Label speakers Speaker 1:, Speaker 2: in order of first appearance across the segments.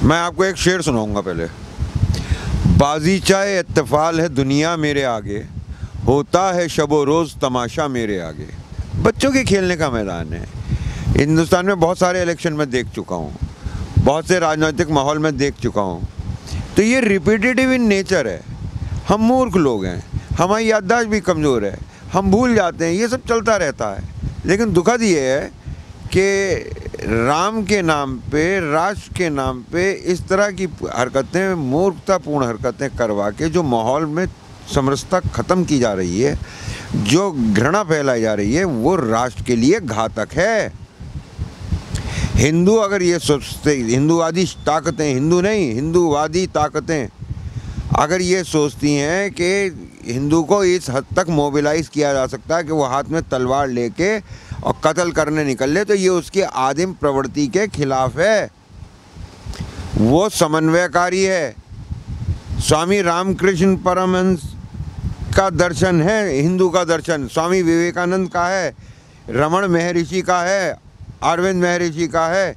Speaker 1: मैं आपको एक शेर सुनाऊंगा पहले। बाजीचाए इत्तेफाल है दुनिया मेरे आगे, होता है शबो रोज़ तमाशा मेरे आगे। बच्चों के खेलने का मैदान है। हिंदुस्तान में बहुत सारे इलेक्शन में देख चुका हूँ, बहुत से राजनीतिक माहौल में देख चुका हूँ। तो ये रिपीटेटिव इन नेचर है। हम मूर्ख लोग हैं, हमारी याददाश्त भी कमज़ोर है, हम भूल जाते हैं, ये सब चलता रहता है। लेकिन दुखद ये है कि राम के नाम पे, राष्ट्र के नाम पे इस तरह की हरकतें, मूर्खतापूर्ण हरकतें करवा के जो माहौल में समरसता ख़त्म की जा रही है, जो घृणा फैलाई जा रही है, वो राष्ट्र के लिए घातक है। हिंदू अगर ये सोचते, हिंदूवादी ताकतें, हिंदू नहीं, हिंदूवादी ताकतें अगर ये सोचती हैं कि हिंदू को इस हद तक मोबिलाइज़ किया जा सकता है कि वो हाथ में तलवार लेके और कत्ल करने निकल ले, तो ये उसकी आदिम प्रवृत्ति के खिलाफ है। वो समन्वयकारी है। स्वामी रामकृष्ण परमहंस का दर्शन है हिंदू का दर्शन, स्वामी विवेकानंद का है, रमण महर्षि का है, अरविंद महर्षि का है।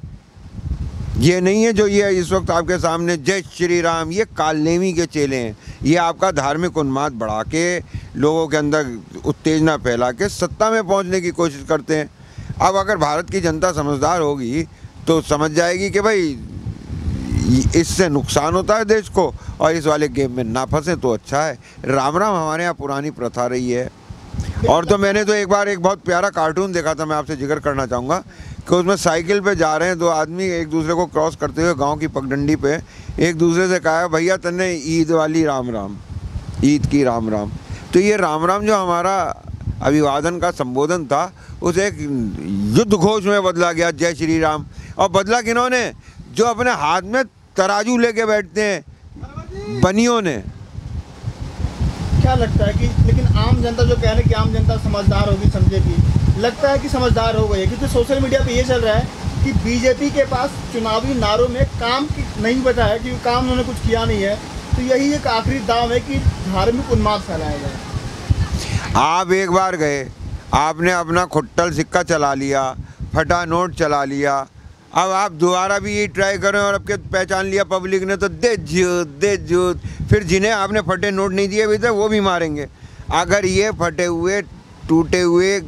Speaker 1: ये नहीं है जो ये इस वक्त आपके सामने जय श्री राम, ये कालनेमी के चेले हैं। ये आपका धार्मिक उन्माद बढ़ा के, लोगों के अंदर उत्तेजना फैला के सत्ता में पहुंचने की कोशिश करते हैं। अब अगर भारत की जनता समझदार होगी तो समझ जाएगी कि भाई इससे नुकसान होता है देश को, और इस वाले गेम में ना फंसे तो अच्छा है। राम राम हमारे यहाँ पुरानी प्रथा रही है। और तो मैंने तो एक बार एक बहुत प्यारा कार्टून देखा था, मैं आपसे जिक्र करना चाहूँगा कि उसमें साइकिल पे जा रहे हैं दो आदमी, एक दूसरे को क्रॉस करते हुए गांव की पगडंडी पे एक दूसरे से कहा, भैया तन्ने ईद वाली राम राम, ईद की राम राम। तो ये राम राम जो हमारा अभिवादन का संबोधन था, उसे एक युद्ध घोष में बदला गया, जय श्री राम। और बदला किन्होंने? जो अपने हाथ में तराजू लेके बैठते हैं, बनियों ने।
Speaker 2: क्या लगता है कि लेकिन आम जनता जो कह रहे हैं कि आम जनता समझदार होगी, समझेगी, लगता है कि समझदार हो गई है? क्योंकि सोशल मीडिया पे ये चल रहा है कि बीजेपी के पास चुनावी नारों में काम नहीं बचा है, क्योंकि काम उन्होंने कुछ किया नहीं है। तो यही एक आखिरी दाव है कि धार्मिक उन्माद फैलाया जाए।
Speaker 1: आप एक बार गए, आपने अपना खुट्टल सिक्का चला लिया, फटा नोट चला लिया, अब आप दोबारा भी ये ट्राई करें और आपके पहचान लिया पब्लिक ने, तो दे जूत। फिर जिन्हें आपने फटे नोट नहीं दिए अभी तक, वो भी मारेंगे। अगर ये फटे हुए, टूटे हुए,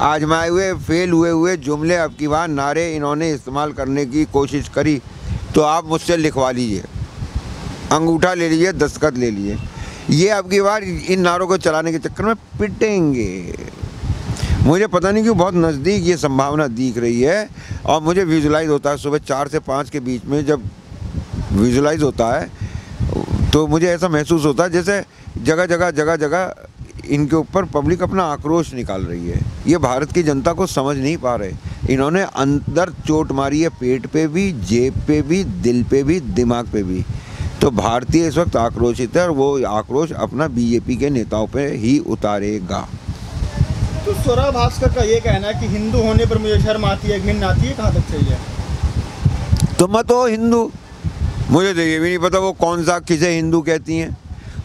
Speaker 1: आजमाए हुए, फेल हुए जुमले अब की बार नारे इन्होंने इस्तेमाल करने की कोशिश करी, तो आप मुझसे लिखवा लीजिए, अंगूठा ले लीजिए, दस्तखत ले लीजिए। ये अब की बार इन नारों को चलाने के चक्कर में पिटेंगे। मुझे पता नहीं क्यों बहुत नज़दीक ये संभावना दिख रही है। और मुझे विजुलाइज होता है सुबह 4 से 5 के बीच में, जब विजुलाइज होता है तो मुझे ऐसा महसूस होता है जैसे जगह जगह इनके ऊपर पब्लिक अपना आक्रोश निकाल रही है। ये भारत की जनता को समझ नहीं पा रहे। इन्होंने अंदर चोट मारी है, पेट पे भी, जेब पे भी, दिल पे भी, दिमाग पे भी। तो भारतीय इस वक्त आक्रोशित है और वो आक्रोश अपना बीजेपी के नेताओं पे ही उतारेगा।
Speaker 2: तो स्वरा भास्कर का ये कहना है कि हिंदू होने पर मुझे शर्म आती है, घिन आती है, कहाँ तक सही है?
Speaker 1: तो मत हो हिंदू। मुझे तो ये भी नहीं पता वो कौन सा किसे हिंदू कहती हैं।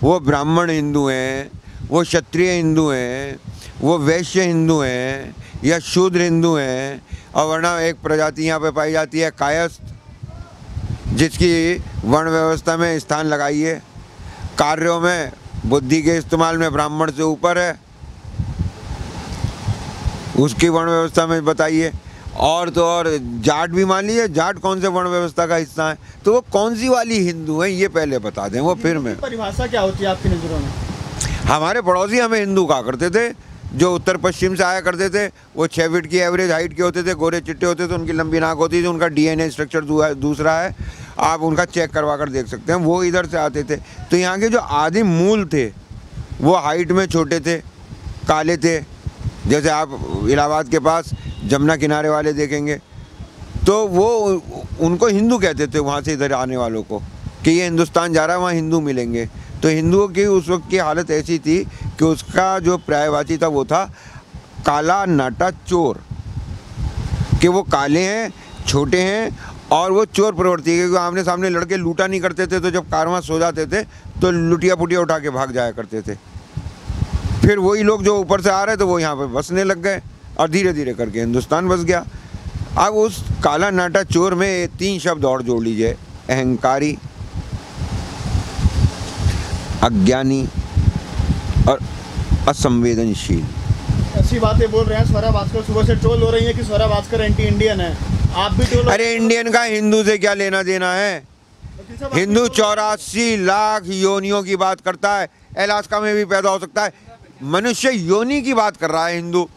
Speaker 1: वो ब्राह्मण हिंदू हैं, वो क्षत्रिय हिंदू हैं, वो वैश्य हिंदू हैं, या शूद्र हिंदू हैं। और वरना एक प्रजाति यहाँ पे पाई जाती है कायस्थ, जिसकी वर्ण व्यवस्था में स्थान लगाई है। कार्यों में, बुद्धि के इस्तेमाल में ब्राह्मण से ऊपर है, उसकी वर्ण व्यवस्था में बताइए। और तो और जाट भी मान लीजिए, जाट कौन से वर्ण व्यवस्था का हिस्सा है? तो वो कौन सी वाली हिंदू है ये पहले बता दें, वो फिर मैं।
Speaker 2: परिभाषा क्या होती है आपकी नज़रों में?
Speaker 1: हमारे पड़ोसी हमें हिंदू कहा करते थे, जो उत्तर पश्चिम से आया करते थे। वो 6 फीट की एवरेज हाइट के होते थे, गोरे चिट्टे होते थे, उनकी लंबी नाक होती थी, उनका DNA स्ट्रक्चर दूसरा है, आप उनका चेक करवा कर देख सकते हैं। वो इधर से आते थे। तो यहाँ के जो आदिम मूल थे वो हाइट में छोटे थे, काले थे। जैसे आप इलाहाबाद के पास जमुना किनारे वाले देखेंगे तो वो उनको हिंदू कहते थे, वहाँ से इधर आने वालों को, कि ये हिंदुस्तान जा रहा है, वहाँ हिंदू मिलेंगे। तो हिंदुओं की उस वक्त की हालत ऐसी थी कि उसका जो पर्यायवाची था वो था काला नाटा चोर, कि वो काले हैं, छोटे हैं और वो चोर प्रवृत्ति, क्योंकि आमने सामने लड़के लूटा नहीं करते थे। तो जब कारवां सो जाते थे तो लुटिया पुटिया उठा के भाग जाया करते थे। फिर वही लोग जो ऊपर से आ रहे थे वो यहाँ पे बसने लग गए और धीरे धीरे करके हिंदुस्तान बस गया। अब उस काला नाटा चोर में 3 शब्द और जोड़ लीजिए, अहंकारी, अज्ञानी और असंवेदनशील।
Speaker 2: ऐसी बातें बोल रहे हैं। स्वरा भास्कर सुबह से ट्रोल हो रही है कि स्वरा भास्कर एंटी इंडियन है, आप भी ट्रोल।
Speaker 1: अरे इंडियन का हिंदू से क्या लेना देना है? हिंदू 84 लाख योनियों की बात करता है, अलास्का में भी पैदा हो सकता है, मनुष्य योनि की बात कर रहा है हिंदू।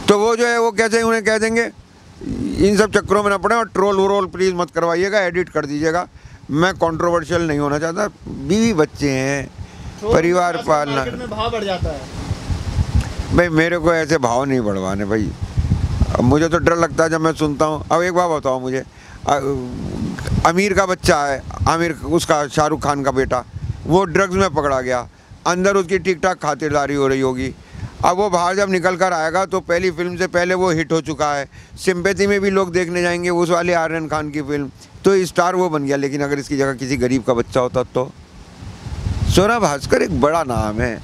Speaker 1: तो वो जो है वो कैसे उन्हें कह देंगे? इन सब चक्करों में ना पड़े और ट्रोल व्रोल प्लीज़ मत करवाइएगा, एडिट कर दीजिएगा। मैं कंट्रोवर्शियल नहीं होना चाहता, बीवी बच्चे हैं, परिवार पालना।
Speaker 2: मार्केट में भाव बढ़ जाता है
Speaker 1: भाई, मेरे को ऐसे भाव नहीं बढ़वाने भाई। अब मुझे तो डर लगता है जब मैं सुनता हूँ। अब एक बात बताओ मुझे, अमीर का बच्चा है, आमिर उसका शाहरुख खान का बेटा, वो ड्रग्स में पकड़ा गया, अंदर उसकी ठीक ठाक खातिरदारी हो रही होगी। अब वो बाहर जब निकल कर आएगा तो पहली फिल्म से पहले वो हिट हो चुका है, सिंपैथी में भी लोग देखने जाएंगे उस वाले आर्यन खान की फिल्म, तो स्टार वो बन गया। लेकिन अगर इसकी जगह किसी गरीब का बच्चा होता तो? स्वरा भास्कर एक बड़ा नाम है,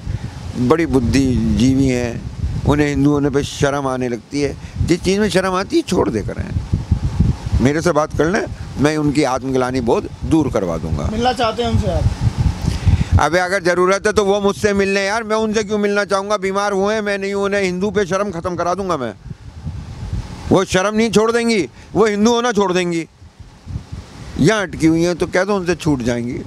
Speaker 1: बड़ी बुद्धिजीवी हैं, उन्हें हिंदू होने पे शर्म आने लगती है। जिस चीज़ में शर्म आती है छोड़ देकर हैं, मेरे से बात कर लें, मैं उनकी आत्मग्लानि बहुत दूर करवा दूंगा।
Speaker 2: मिलना चाहते हैं उनसे आप?
Speaker 1: अबे अगर ज़रूरत है तो वो मुझसे मिलने यार, मैं उनसे क्यों मिलना चाहूँगा? बीमार हुए हैं, मैं नहीं हूँ, उन्हें हिंदू पे शर्म ख़त्म करा दूंगा मैं। वो शर्म नहीं छोड़ देंगी, वो हिंदू होना छोड़ देंगी। यहाँ अटकी हुई हैं तो कह दो उनसे छूट जाएंगी।